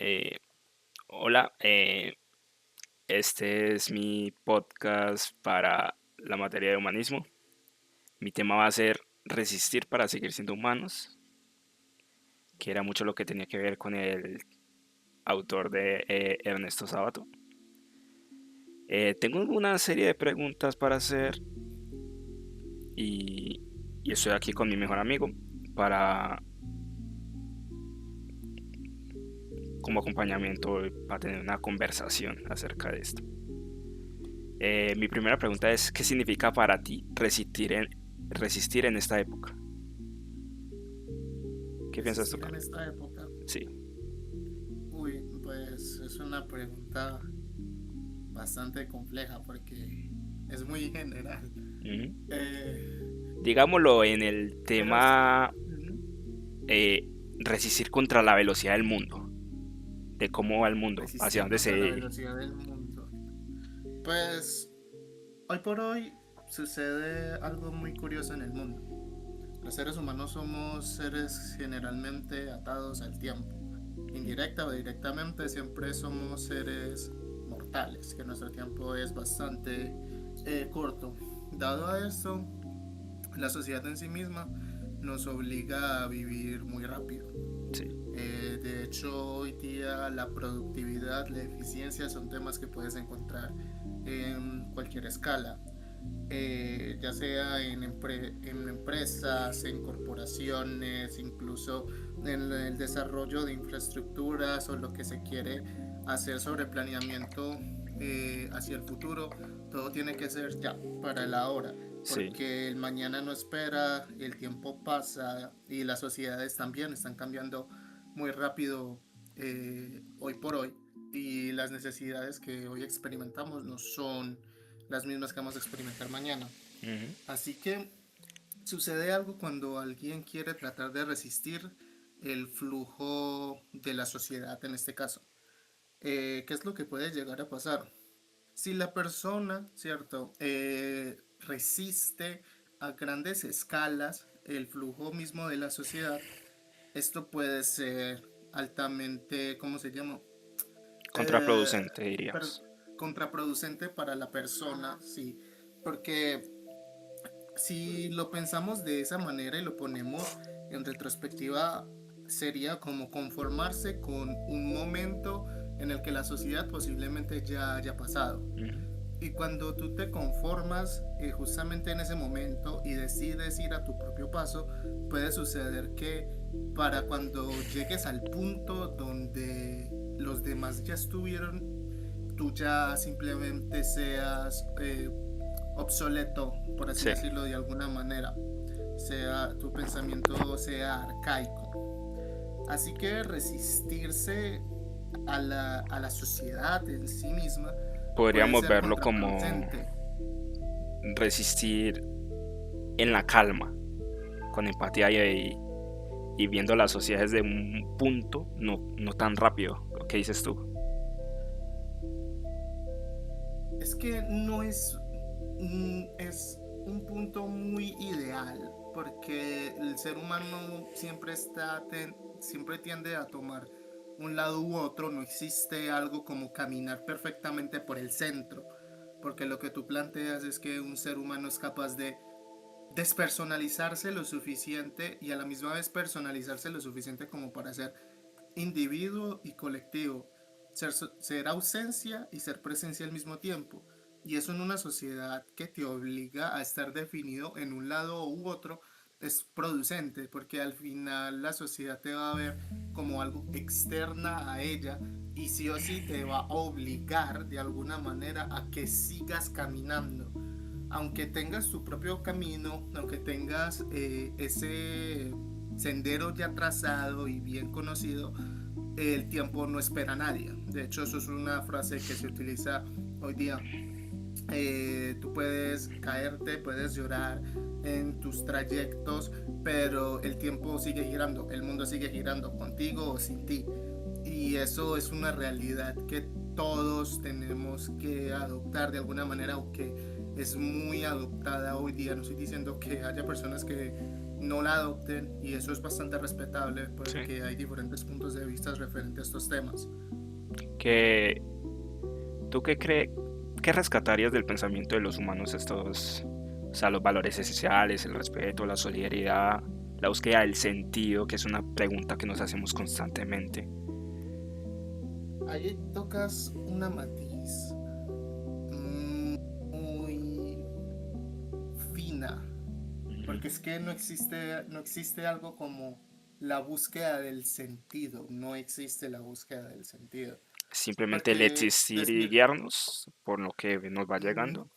Eh, Hola, este es mi podcast para la materia de humanismo. Mi tema va a ser resistir para seguir siendo humanos, que era mucho lo que tenía que ver con el autor de Ernesto Sábato. Tengo una serie de preguntas para hacer y, y estoy aquí con mi mejor amigo para como acompañamiento para tener una conversación acerca de esto. Mi primera pregunta es, ¿qué significa para ti resistir en esta época? ¿Qué piensas tú, Existir en Carlos? esta época. Sí. Uy, pues es una pregunta bastante compleja porque es muy general. Ujú. Eh, Digámoslo en el pero tema ujú, eh, resistir contra la velocidad del mundo, de cómo va el mundo, hacia resistir dónde contra la se... velocidad del mundo. Pues hoy por hoy sucede algo muy curioso en el mundo. Los seres humanos somos seres generalmente atados al tiempo. Indirecta o directamente siempre somos seres mortales, que nuestro tiempo es bastante corto. Dado a esto, la sociedad en sí misma nos obliga a vivir muy rápido. Sí, De hecho, hoy día la productividad, la eficiencia son temas que puedes encontrar en cualquier escala, ya sea en empresas, en corporaciones, incluso en el desarrollo de infraestructuras o lo que se quiere hacer sobre planeamiento hacia el futuro. Todo tiene que ser ya, para el ahora, sí, porque el mañana no espera, el tiempo pasa y las sociedades también están cambiando muy rápido hoy por hoy, y las necesidades que hoy experimentamos no son las mismas que vamos a experimentar mañana. ujú, Así que sucede algo cuando alguien quiere tratar de resistir el flujo de la sociedad en este caso. ¿Qué es lo que puede llegar a pasar? Si la persona, ¿cierto? Resiste a grandes escalas el flujo mismo de la sociedad, esto puede ser altamente, ¿cómo se llama? Eh, contraproducente, per- diríamos. Contraproducente para la persona, sí, porque si lo pensamos de esa manera y lo ponemos en retrospectiva, sería como conformarse con un momento en el que la sociedad posiblemente ya haya pasado. Ujú. Y cuando tú te conformas justamente en ese momento y decides ir a tu propio paso, puede suceder que para cuando llegues al punto donde los demás ya estuvieron, tú ya simplemente seas obsoleto, por así Sí, decirlo de alguna manera, sea tu pensamiento sea arcaico. Así que resistirse a la sociedad en sí misma puede podríamos ser verlo como contraproducente. resistir en la calma, con empatía y viendo la sociedad desde un punto no tan rápido. ¿Qué dices tú? Es que no es un punto muy ideal, porque el ser humano siempre tiende a tomar un lado u otro. No existe algo como caminar perfectamente por el centro, porque lo que tú planteas es que un ser humano es capaz de despersonalizarse lo suficiente y a la misma vez personalizarse lo suficiente como para ser individuo y colectivo, ser ausencia y ser presencia al mismo tiempo. Y eso en una sociedad que te obliga a estar definido en un lado u otro es producente, porque al final la sociedad te va a ver como algo externa a ella y sí o sí te va a obligar de alguna manera a que sigas caminando. Aunque tengas tu propio camino, aunque tengas ese sendero ya trazado y bien conocido, el tiempo no espera a nadie. De hecho, eso es una frase que se utiliza hoy día. Tú puedes caerte, puedes llorar en tus trayectos, pero el tiempo sigue girando, el mundo sigue girando contigo o sin ti. Y eso es una realidad que todos tenemos que adoptar de alguna manera, o que es muy adoptada hoy día. No estoy diciendo que haya personas que no la adopten y eso es bastante respetable Sí. porque hay diferentes puntos de vista referentes a estos temas. ¿Qué, ¿Tú qué rescatarías del pensamiento de los humanos estos, o sea, los valores esenciales, el respeto, la solidaridad, la búsqueda del sentido, que es una pregunta que nos hacemos constantemente? Ahí tocas una matiz muy fina, Ujú. porque es que no existe algo como la búsqueda del sentido, no existe la búsqueda del sentido. Simplemente el Porque existir y decir, guiarnos por lo que nos va mm, llegando.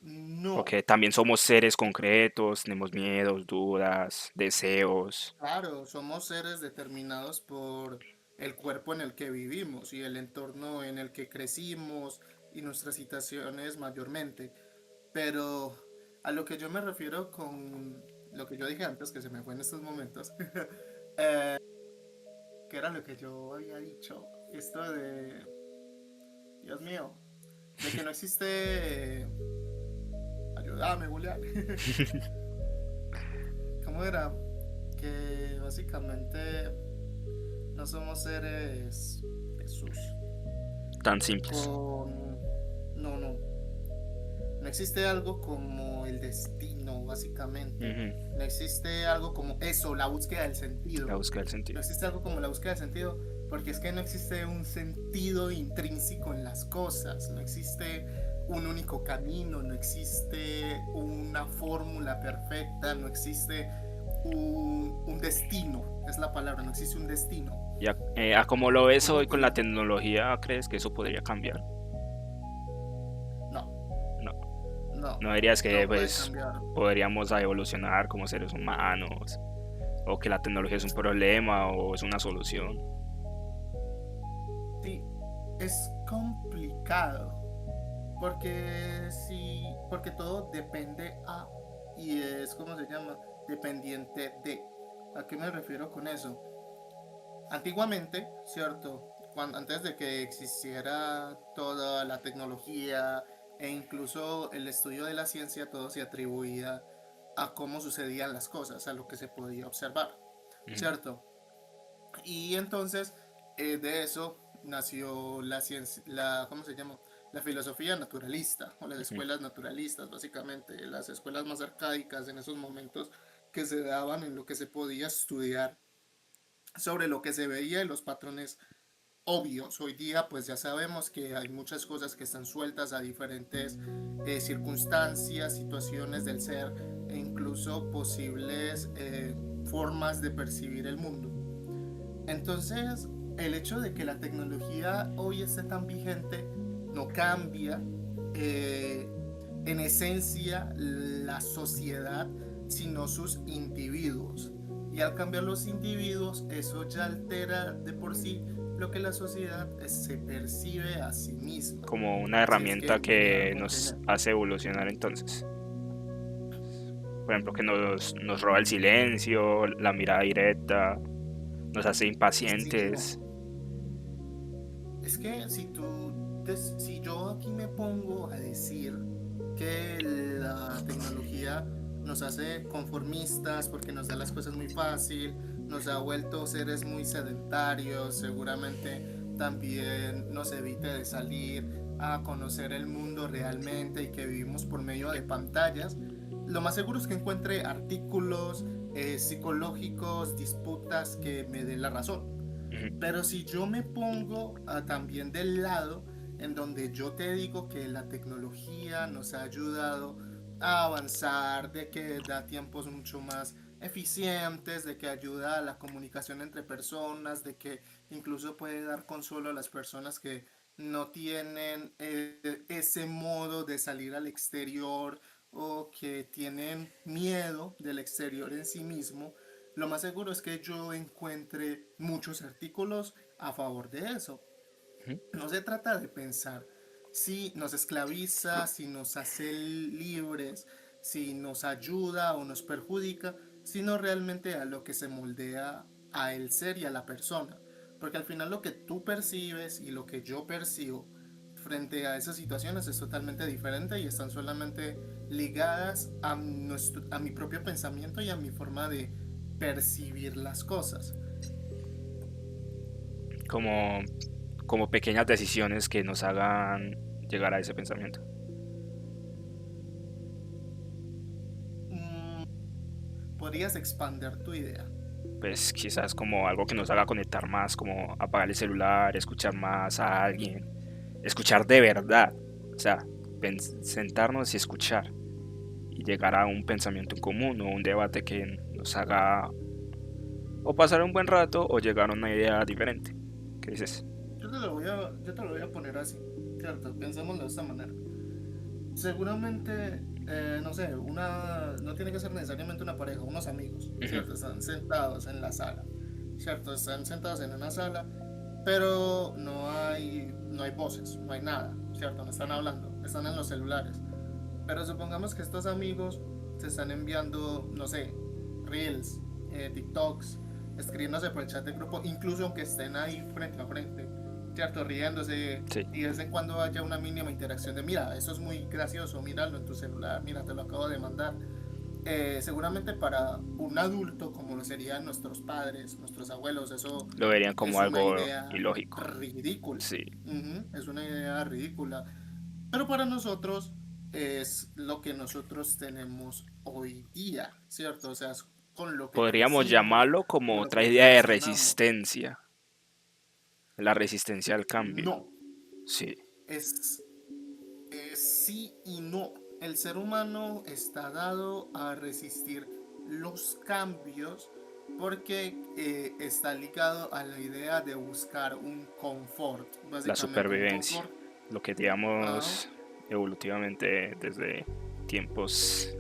no, Porque también somos seres concretos, tenemos miedos, dudas, deseos. claro, somos seres determinados por el cuerpo en el que vivimos y el entorno en el que crecimos y nuestras situaciones mayormente. Pero a lo que yo me refiero con lo que yo dije antes, que se me fue en estos momentos, que era lo que yo había dicho, esto de, Dios mío, de que no existe, ayúdame, Julián, ¿cómo era? Que básicamente no somos seres, Jesús, Tan simples. con, no, no, no existe algo como el destino, básicamente, Ujú. no existe algo como eso, la búsqueda del La sentido. búsqueda del No sentido. existe algo como la búsqueda de sentido, porque es que no existe un sentido intrínseco en las cosas, no existe un único camino, no existe una fórmula perfecta, no existe un destino, es la palabra, no existe un destino. Ya, a como lo ves Como hoy con la que tecnología, ¿crees que eso podría cambiar? no, No. no, ¿No dirías que no puede pues cambiar. podríamos evolucionar como seres humanos? ¿O que la tecnología es un problema o es una solución? Sí, es complicado, porque sí, porque todo depende a, y es como se llama, dependiente de. ¿A qué me refiero con eso? Antiguamente, ¿cierto? Antes de que existiera toda la tecnología e incluso el estudio de la ciencia, todo se atribuía a cómo sucedían las cosas, a lo que se podía observar, Ujú, ¿cierto? Y entonces de eso nació la ciencia, ¿cómo se llama? La filosofía naturalista o las ujú. escuelas naturalistas, básicamente, las escuelas más arcaicas en esos momentos que se daban en lo que se podía estudiar sobre lo que se veía y los patrones obvios. Hoy día pues ya sabemos que hay muchas cosas que están sueltas a diferentes circunstancias, situaciones del ser e incluso posibles formas de percibir el mundo. Entonces, el hecho de que la tecnología hoy esté tan vigente no cambia eh, en esencia la sociedad, sino sus individuos. Y al cambiar los individuos, eso ya altera de por sí lo que la sociedad se percibe a sí misma. Como una Si es herramienta que me que hago nos entender. hace evolucionar entonces. Por ejemplo, que nos roba el silencio, la mirada directa, nos hace Sí, impacientes. no. Es que si yo aquí me pongo a decir que la tecnología nos hace conformistas porque nos da las cosas muy fácil, nos ha vuelto seres muy sedentarios, seguramente también nos evite de salir a conocer el mundo realmente y que vivimos por medio de pantallas. Lo más seguro es que encuentre artículos psicológicos, disputas que me den la razón. Ujú. Pero si yo me pongo también del lado en donde yo te digo que la tecnología nos ha ayudado a avanzar, de que da tiempos mucho más eficientes, de que ayuda a la comunicación entre personas, de que incluso puede dar consuelo a las personas que no tienen ese modo de salir al exterior o que tienen miedo del exterior en sí mismo, lo más seguro es que yo encuentre muchos artículos a favor de eso. Ujú. No se trata de pensar si nos esclaviza, si nos hace libres, si nos ayuda o nos perjudica, sino realmente a lo que se moldea a el ser y a la persona. Porque al final lo que tú percibes y lo que yo percibo frente a esas situaciones es totalmente diferente y están solamente ligadas a mi propio pensamiento y a mi forma de percibir las cosas. Como, como pequeñas decisiones que nos hagan llegar a ese pensamiento. Mm, ¿Podrías expander tu idea? Pues quizás como algo que nos haga conectar más, como apagar el celular, escuchar más a alguien, escuchar de verdad, o sea, sentarnos y escuchar y llegar a un pensamiento en común o un debate que nos haga o pasar un buen rato o llegar a una idea diferente. ¿Qué dices? Yo te lo voy a poner así, ¿cierto? Pensémoslo de esta manera. Seguramente, no sé, no tiene que ser necesariamente una pareja, unos amigos, Ujú. ¿cierto? Están sentados en la sala, ¿cierto? Están sentados en una sala, pero no hay voces, no hay nada, ¿cierto? No están hablando, están en los celulares. Pero supongamos que estos amigos se están enviando, no sé, reels, TikToks, escribiéndose por el chat de grupo, incluso aunque estén ahí frente a frente, ¿cierto? Riéndose Sí, y de vez en cuando haya una mínima interacción de, mira, eso es muy gracioso, míralo en tu celular, mira, te lo acabo de mandar. Seguramente para un adulto, como lo serían nuestros padres, nuestros abuelos, eso lo verían como es una algo idea ilógico. ridícula. Sí, Es una idea ridícula. Pero para nosotros es lo que nosotros tenemos hoy día, ¿cierto? O sea, es con lo que podríamos crecimos, llamarlo como con lo otra que idea de reaccionamos. resistencia, la resistencia al cambio. No, Sí, es, sí y no. El ser humano está dado a resistir los cambios porque está ligado a la idea de buscar un confort, la básicamente un supervivencia, confort. lo que Ah, digamos evolutivamente desde tiempos.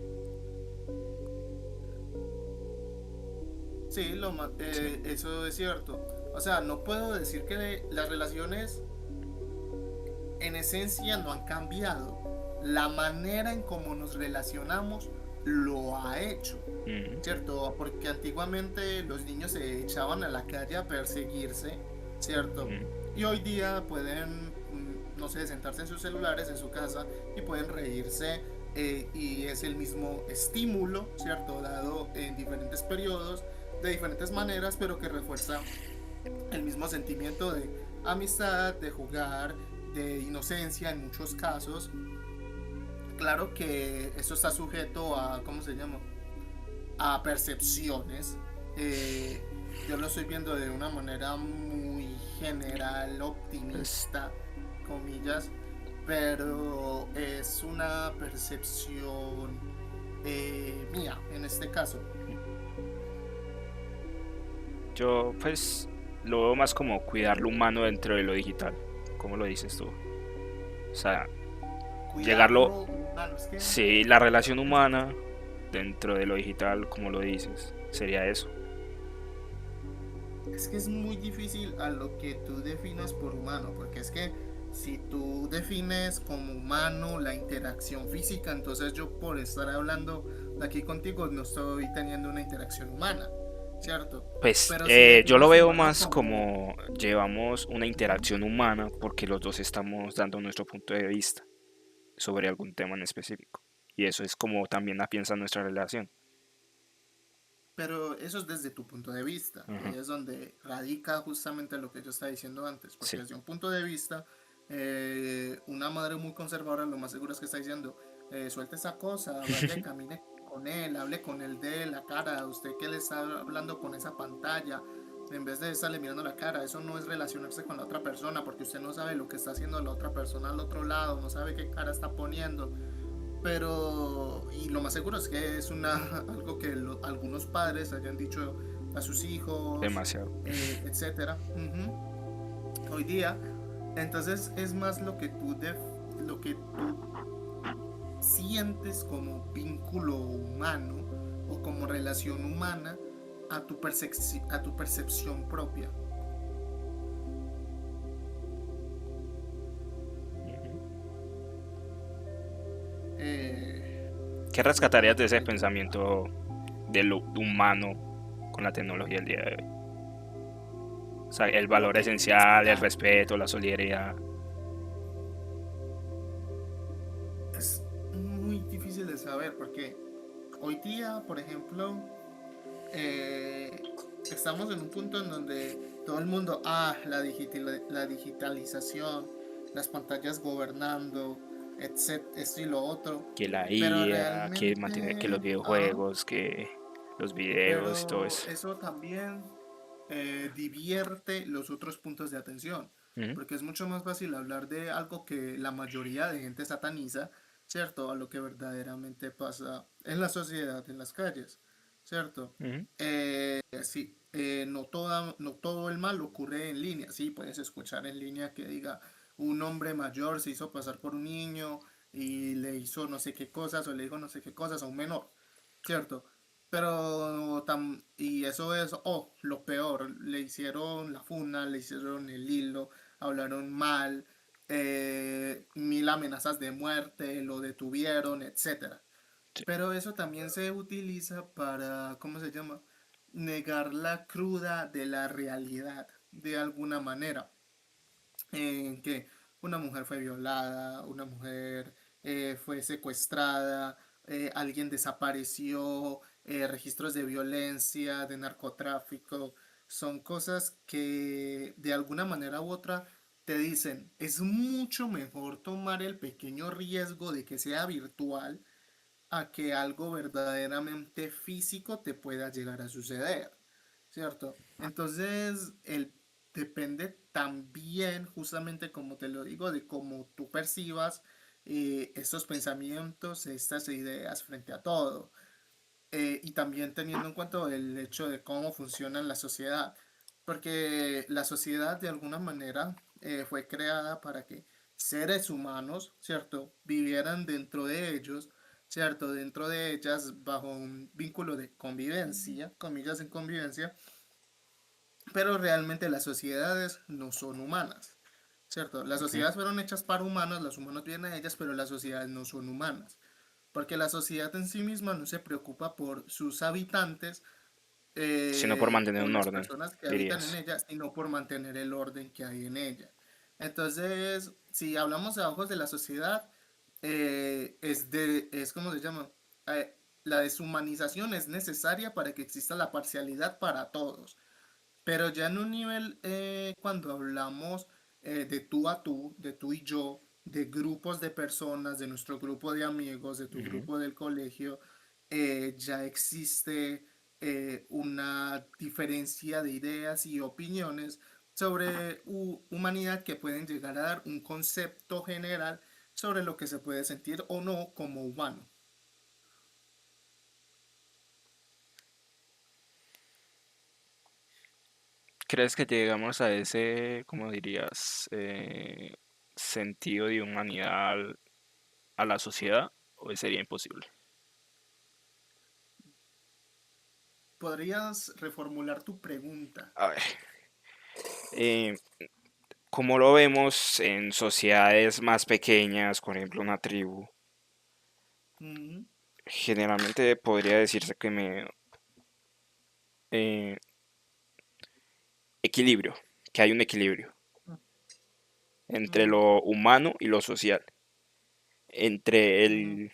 sí, Sí. eso es cierto. O sea, no puedo decir que las relaciones en esencia no han cambiado. La manera en cómo nos relacionamos lo ha hecho, Ujú. ¿cierto? Porque antiguamente los niños se echaban a la calle a perseguirse, ¿cierto? Ujú. Y hoy día pueden, no sé, sentarse en sus celulares, en su casa, y pueden reírse. Y es el mismo estímulo, ¿cierto? Dado en diferentes periodos, de diferentes maneras, pero que refuerza el mismo sentimiento de amistad, de jugar, de inocencia en muchos casos. Claro que eso está sujeto a, ¿cómo se llama? A percepciones. Eh, yo lo estoy viendo de una manera muy general, Pues optimista, comillas, pero es una percepción mía en este caso. yo pues lo veo más como cuidar lo humano dentro de lo digital, como lo dices tú. O sea, Cuidar llegarlo, lo humano, sí, la relación humana dentro de lo digital, como lo dices, sería eso. es que es muy difícil a lo que tú defines por humano, porque es que si tú defines como humano la interacción física, entonces yo por estar hablando de aquí contigo no estoy teniendo una interacción humana, ¿cierto? Pues Pero si yo lo defines veo humano más como... como llevamos una Ujú. interacción humana porque los dos estamos dando nuestro punto de vista sobre algún tema en específico. Y eso es como también la piensa nuestra relación. Pero eso es desde tu punto de vista, y Ujú. ahí es donde radica justamente lo que yo estaba diciendo antes, porque Sí, desde un punto de vista, una madre muy conservadora lo más seguro es que está diciendo, suelte esa cosa, vaya y camine con él, hable con él de la cara, usted que le está hablando con esa pantalla, en vez de estarle mirando la cara, eso no es relacionarse con la otra persona, porque usted no sabe lo que está haciendo la otra persona al otro lado, no sabe qué cara está poniendo, pero y lo más seguro es que es algo que algunos padres hayan dicho a sus hijos, demasiado. etcétera. Hoy día, entonces es más lo que tú sientes como vínculo humano o como relación humana a tu percepción propia. Ujú. Eh, ¿Qué Eso es rescatarías lo de ese que yo... pensamiento de lo humano con la tecnología del día de hoy? O sea, el valor Ok, esencial, el la, respeto, la solidaridad. ver, porque hoy día, por ejemplo, eh, estamos en un punto en donde todo el mundo, la digitalización, las pantallas gobernando, etcétera, esto y lo otro, Que la pero IA, que mantiene que los realmente, videojuegos, que los videos y todo pero eso. eso también divierte los otros puntos de atención, Ujú, porque es mucho más fácil hablar de algo que la mayoría de gente sataniza, ¿cierto? A lo que verdaderamente pasa en la sociedad, en las calles, ¿cierto? ujú. Sí, no todo el mal ocurre en línea, sí, puedes escuchar en línea que diga un hombre mayor se hizo pasar por un niño y le hizo no sé qué cosas o le dijo no sé qué cosas a un menor, ¿cierto? Y eso es, lo peor, le hicieron la funa, le hicieron el hilo, hablaron mal, mil amenazas de muerte, lo detuvieron, etcétera. Sí. Pero eso también se utiliza para, ¿cómo se llama? Negar la cruda de la realidad, de alguna manera en que una mujer fue violada, una mujer fue secuestrada, alguien desapareció, registros de violencia, de narcotráfico, son cosas que de alguna manera u otra te dicen, es mucho mejor tomar el pequeño riesgo de que sea virtual a que algo verdaderamente físico te pueda llegar a suceder, ¿cierto? Entonces, depende también, justamente como te lo digo, de cómo tú percibas estos pensamientos, estas ideas frente a todo. Y también teniendo en cuenta el hecho de cómo funciona la sociedad, porque la sociedad de alguna manera fue creada para que seres humanos, ¿cierto?, vivieran dentro de ellos, ¿cierto?, dentro de ellas bajo un vínculo de convivencia, comillas en convivencia, pero realmente las sociedades no son humanas, ¿cierto? Las Ujú. sociedades fueron hechas para humanos, los humanos vienen a ellas, pero las sociedades no son humanas porque la sociedad en sí misma no se preocupa por sus habitantes Sino por mantener o un las orden, personas que habitan en dirías. ella, sino por mantener el orden que hay en ella. Entonces, si hablamos de ojos de la sociedad, es como se llama, la deshumanización es necesaria para que exista la parcialidad para todos. Pero ya en un nivel, cuando hablamos de tú a tú, de tú y yo, de grupos de personas, de nuestro grupo de amigos, de tu Ujú. grupo del colegio, ya existe una diferencia de ideas y opiniones sobre humanidad que pueden llegar a dar un concepto general sobre lo que se puede sentir o no como humano. ¿Crees que llegamos a ese, cómo dirías, sentido de humanidad a la sociedad o sería imposible? ¿Podrías reformular tu pregunta? A ver, eh, como lo vemos en sociedades más pequeñas, por ejemplo una tribu, Ujú, generalmente podría decirse que eh, equilibrio, que hay un equilibrio entre ujú. lo humano y lo social, entre Ujú.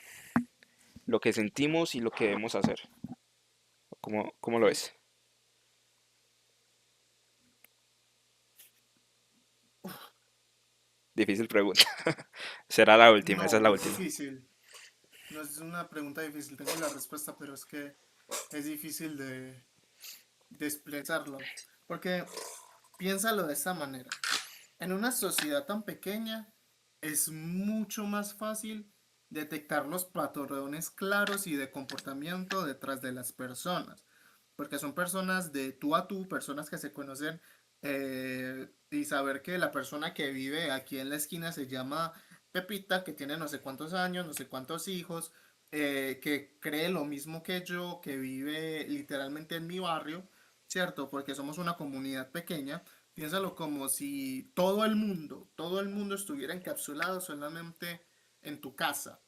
lo que sentimos y lo que debemos hacer. ¿Cómo lo ves? Difícil pregunta. Será la última, esa es No, la no es última. difícil. No es una pregunta difícil. Tengo la respuesta, pero es que es difícil de expresarlo. Porque piénsalo de esta manera. En una sociedad tan pequeña es mucho más fácil detectar los patrones claros y de comportamiento detrás de las personas, porque son personas de tú a tú, personas que se conocen y saber que la persona que vive aquí en la esquina se llama Pepita, que tiene no sé cuántos años, no sé cuántos hijos, que cree lo mismo que yo, que vive literalmente en mi barrio, ¿cierto? Porque somos una comunidad pequeña. Piénsalo como si todo el mundo estuviera encapsulado solamente en tu casa.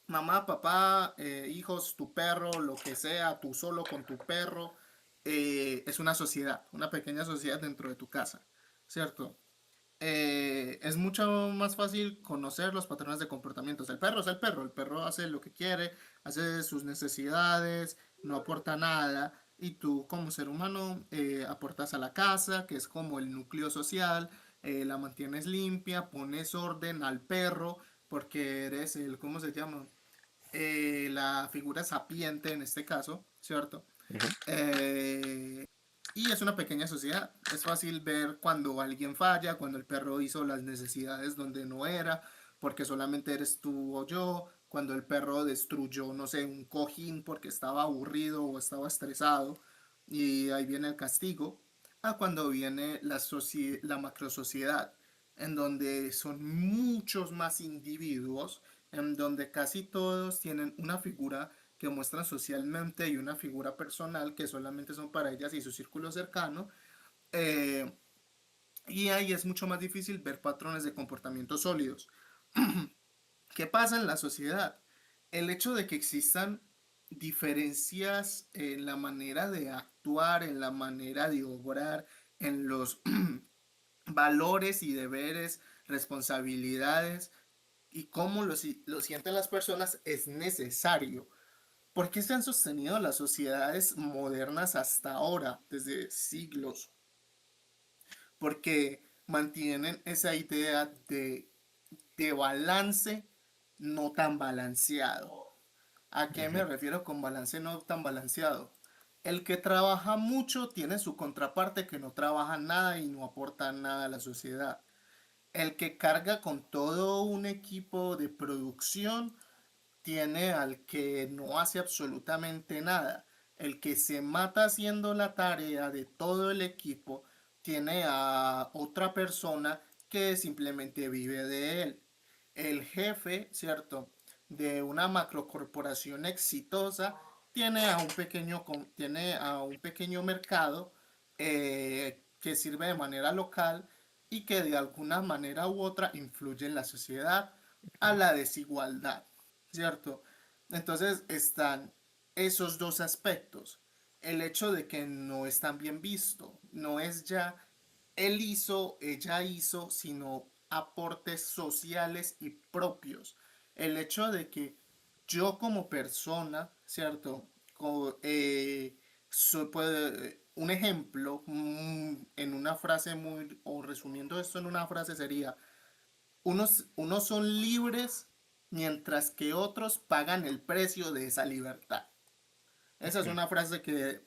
Mamá, papá, hijos, tu perro, lo que sea, tú solo con tu perro, es una sociedad, una pequeña sociedad dentro de tu casa, ¿cierto? es mucho más fácil conocer los patrones de comportamientos. El perro es el perro hace lo que quiere, hace sus necesidades, no aporta nada. Y tú como ser humano aportas a la casa, que es como el núcleo social, la mantienes limpia, pones orden al perro, porque eres el, ¿cómo se llama? La figura sapiente en este caso, ¿cierto? Ujú. Eh, y es una pequeña sociedad. Es fácil ver cuando alguien falla, cuando el perro hizo las necesidades donde no era, porque solamente eres tú o yo, cuando el perro destruyó, no sé, un cojín porque estaba aburrido o estaba estresado, y ahí viene el castigo, a cuando viene la macrosociedad, en donde son muchos más individuos, en donde casi todos tienen una figura que muestran socialmente y una figura personal que solamente son para ellas y su círculo cercano. eh, y ahí es mucho más difícil ver patrones de comportamiento sólidos. ¿Qué pasa en la sociedad? El hecho de que existan diferencias en la manera de actuar, en la manera de obrar, en los valores y deberes, responsabilidades y cómo lo sienten las personas es necesario. ¿Por qué se han sostenido las sociedades modernas hasta ahora, desde siglos? Porque mantienen esa idea de balance no tan balanceado. ¿A qué me Ujú. refiero con balance no tan balanceado? El que trabaja mucho tiene su contraparte que no trabaja nada y no aporta nada a la sociedad. El que carga con todo un equipo de producción tiene al que no hace absolutamente nada. El que se mata haciendo la tarea de todo el equipo tiene a otra persona que simplemente vive de él. El jefe, ¿cierto? De una macrocorporación exitosa tiene a un pequeño mercado que sirve de manera local y que de alguna manera u otra influye en la sociedad a la desigualdad. ¿Cierto? Entonces están esos dos aspectos. El hecho de que no es tan bien visto, no es ya él hizo, ella hizo, sino aportes sociales y propios. El hecho de que yo como persona, ¿cierto? Un ejemplo en una frase muy, o resumiendo esto en una frase sería, unos son libres mientras que otros pagan el precio de esa libertad. Esa es Ujú. una frase que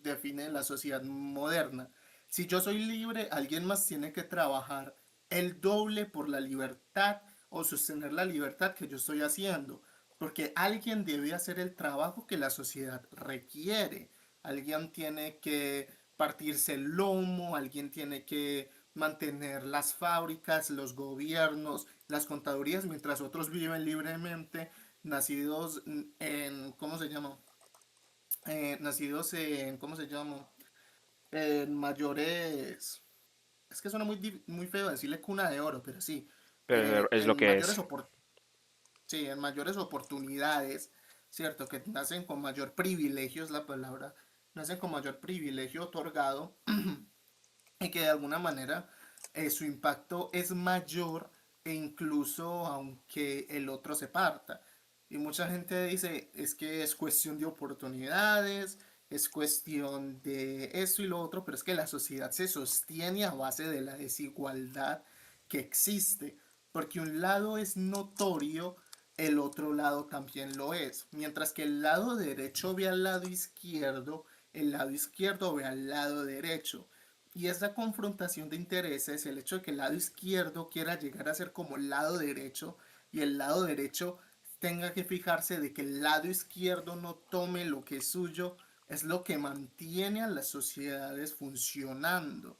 define la sociedad moderna. Si yo soy libre, alguien más tiene que trabajar el doble por la libertad o sostener la libertad que yo estoy haciendo. Porque alguien debe hacer el trabajo que la sociedad requiere. Alguien tiene que partirse el lomo, alguien tiene que mantener las fábricas, los gobiernos, las contadurías, mientras otros viven libremente, nacidos en, ¿cómo se llama? Nacidos en, ¿cómo se llama? En mayores, es que suena muy feo decirle cuna de oro, pero sí, Pero es lo en que mayores es. sí, en mayores oportunidades, ¿cierto? Que nacen con mayor privilegio, es la palabra, nacen con mayor privilegio otorgado y que de alguna manera su impacto es mayor e incluso aunque el otro se parta. Y mucha gente dice, es que es cuestión de oportunidades, es cuestión de esto y lo otro, pero es que la sociedad se sostiene a base de la desigualdad que existe, porque un lado es notorio, el otro lado también lo es. Mientras que el lado derecho ve al lado izquierdo, el lado izquierdo ve al lado derecho. Y esa confrontación de intereses, el hecho de que el lado izquierdo quiera llegar a ser como el lado derecho y el lado derecho tenga que fijarse de que el lado izquierdo no tome lo que es suyo, es lo que mantiene a las sociedades funcionando.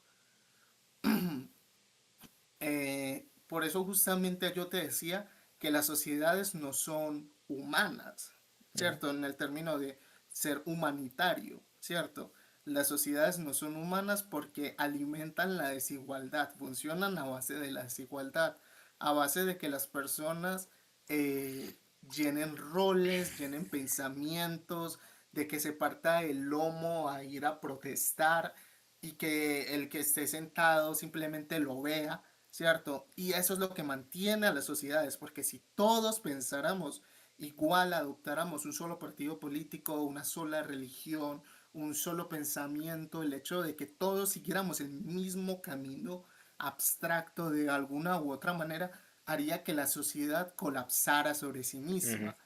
Por eso justamente yo te decía que las sociedades no son humanas, Ujú. ¿cierto? En el término de ser humanitario, ¿cierto? Las sociedades no son humanas porque alimentan la desigualdad, funcionan a base de la desigualdad, a base de que las personas llenen roles, llenen pensamientos, de que se parta el lomo a ir a protestar, y que el que esté sentado simplemente lo vea, ¿cierto? Y eso es lo que mantiene a las sociedades, porque si todos pensáramos igual, adoptáramos un solo partido político, una sola religión, un solo pensamiento, el hecho de que todos siguiéramos el mismo camino abstracto de alguna u otra manera, haría que la sociedad colapsara sobre sí Ujú, misma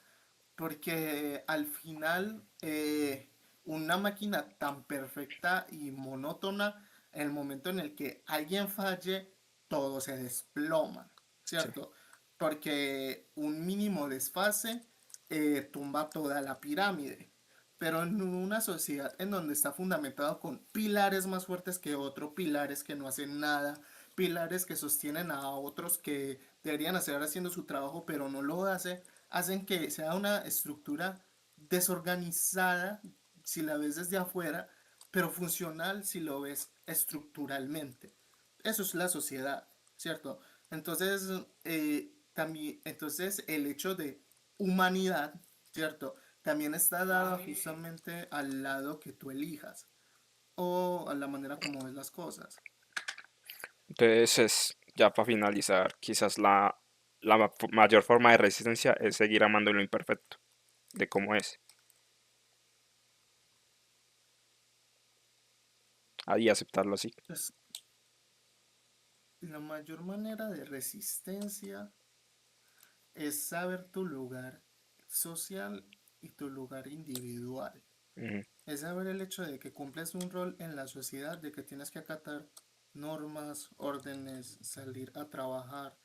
porque al final una máquina tan perfecta y monótona, el momento en el que alguien falle, todo se desploma, sí. ¿cierto? Porque un mínimo desfase tumba toda la pirámide. Pero en una sociedad en donde está fundamentado con pilares más fuertes que otros, pilares que no hacen nada, pilares que sostienen a otros que deberían estar haciendo su trabajo pero no lo hacen que sea una estructura desorganizada si la ves desde afuera, pero funcional si lo ves estructuralmente. Eso es la sociedad, ¿cierto? Entonces, también, entonces el hecho de humanidad, ¿cierto? También está dada justamente al lado que tú elijas o a la manera como ves las cosas. Entonces, ya para finalizar, quizás mayor forma de resistencia es seguir amando lo imperfecto, de cómo es, y aceptarlo así. Entonces, la mayor manera de resistencia es saber tu lugar social y tu lugar individual. Ujú, Es saber el hecho de que cumples un rol en la sociedad, de que tienes que acatar normas, órdenes, salir a trabajar,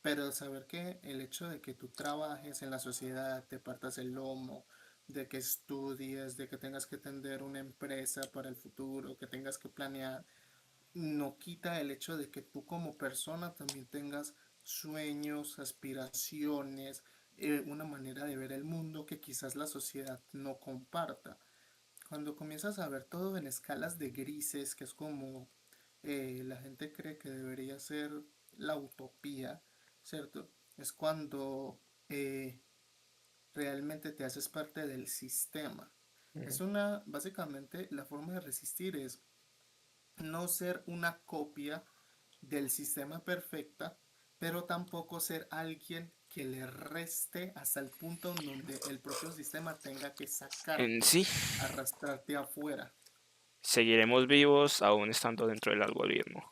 pero saber que el hecho de que tú trabajes en la sociedad, te partas el lomo, de que estudies, de que tengas que atender una empresa para el futuro, que tengas que planear, no quita el hecho de que tú como persona también tengas sueños, aspiraciones, una manera de ver el mundo que quizás la sociedad no comparta. Cuando comienzas a ver todo en escalas de grises, que es como la gente cree que debería ser la utopía, ¿cierto? Es cuando realmente te haces parte del sistema. ujú. Es una, básicamente, la forma de resistir es no ser una copia del sistema perfecta, pero tampoco ser alguien que le reste hasta el punto en donde el propio sistema tenga que En sacarte, sí, arrastrarte afuera. seguiremos vivos aún estando dentro del algoritmo.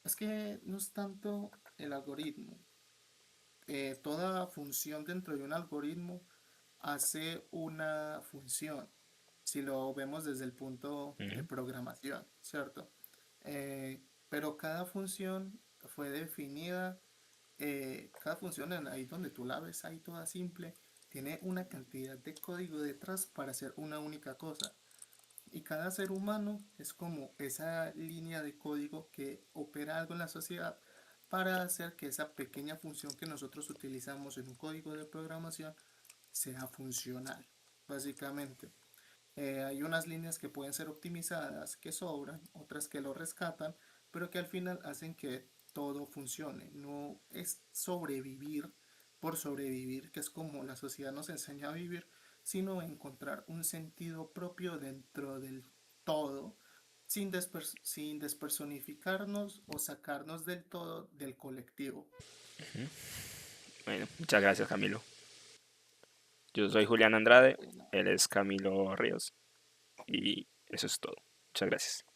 Es que no es tanto el algoritmo. Toda función dentro de un algoritmo hace una función, si lo vemos desde el punto de Ujú, programación, ¿cierto? Pero cada función fue definida, cada función ahí donde tú la ves, ahí toda simple, tiene una cantidad de código detrás para hacer una única cosa. Y cada ser humano es como esa línea de código que opera algo en la sociedad para hacer que esa pequeña función que nosotros utilizamos en un código de programación sea funcional, básicamente. Hay unas líneas que pueden ser optimizadas, que sobran, otras que lo rescatan, pero que al final hacen que todo funcione. No es sobrevivir por sobrevivir, que es como la sociedad nos enseña a vivir, sino encontrar un sentido propio dentro del todo, sin despersonificarnos o sacarnos del todo del colectivo. ujú. Bueno, muchas gracias, Camilo. Yo soy Julián Andrade, Bueno, él es Camilo Ríos y eso es todo. Muchas gracias.